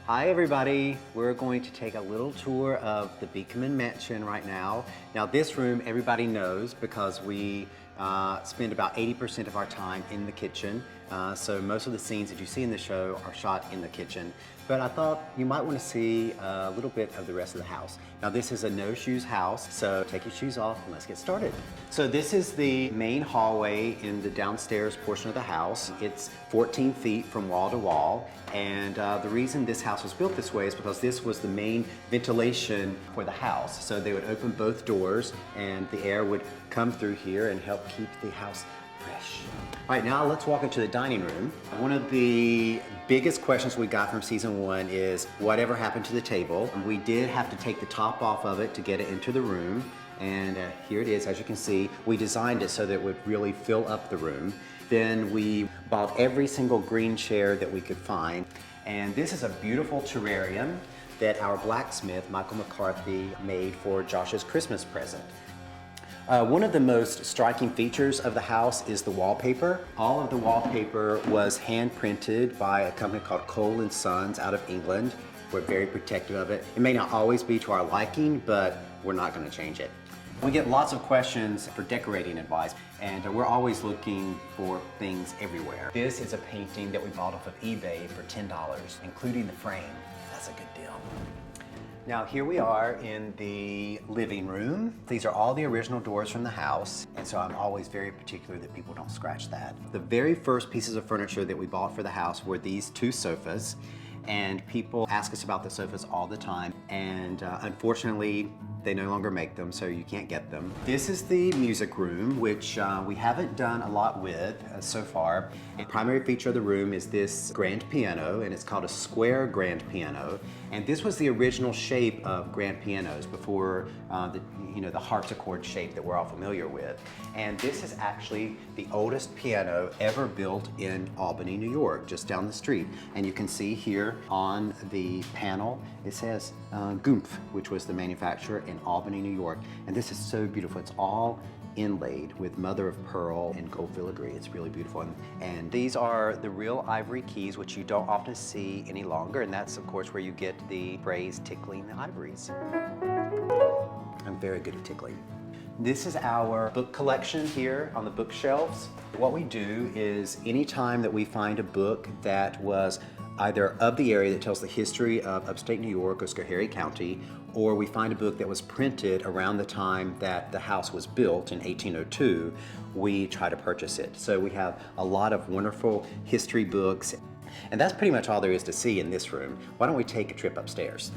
Hi everybody, we're going to take a little tour of the Beekman Mansion right now. Now this room everybody knows because we spend about 80% of our time in the kitchen. So most of the scenes that you see in the show are shot in the kitchen. But I thought you might want to see a little bit of the rest of the house. Now this is a no shoes house, so take your shoes off and let's get started. So this is the main hallway in the downstairs portion of the house. It's 14 feet from wall to wall. And the reason this house was built this way is because this was the main ventilation for the house. So they would open both doors and the air would come through here and help keep the house fresh. All right, now let's walk into the dining room. One of the biggest questions we got from season 1 is whatever happened to the table. We did have to take the top off of it to get it into the room. And here it is, as you can see. We designed it so that it would really fill up the room. Then we bought every single green chair that we could find. And this is a beautiful terrarium that our blacksmith, Michael McCarthy, made for Josh's Christmas present. One of the most striking features of the house is the wallpaper. All of the wallpaper was hand printed by a company called Cole & Sons out of England. We're very protective of it. It may not always be to our liking, but we're not going to change it. We get lots of questions for decorating advice, and we're always looking for things everywhere. This is a painting that we bought off of eBay for $10, including the frame. That's a good deal. Now here we are in the living room. These are all the original doors from the house, and so I'm always very particular that people don't scratch that. The very first pieces of furniture that we bought for the house were these 2 sofas, and people ask us about the sofas all the time, and unfortunately they no longer make them, so you can't get them. This is the music room, which we haven't done a lot with so far. The primary feature of the room is this grand piano, and it's called a square grand piano. And this was the original shape of grand pianos before the harpsichord shape that we're all familiar with. And this is actually the oldest piano ever built in Albany, New York, just down the street. And you can see here on the panel, it says Gumpf, which was the manufacturer in Albany, New York. And this is so beautiful. It's all inlaid with mother of pearl and gold filigree. It's really beautiful. And these are the real ivory keys, which you don't often see any longer. And that's, of course, where you get the phrase tickling the ivories. I'm very good at tickling. This is our book collection here on the bookshelves. What we do is anytime that we find a book that was either of the area that tells the history of upstate New York or Schoharie County, or we find a book that was printed around the time that the house was built in 1802, we try to purchase it. So we have a lot of wonderful history books, and that's pretty much all there is to see in this room. Why don't we take a trip upstairs?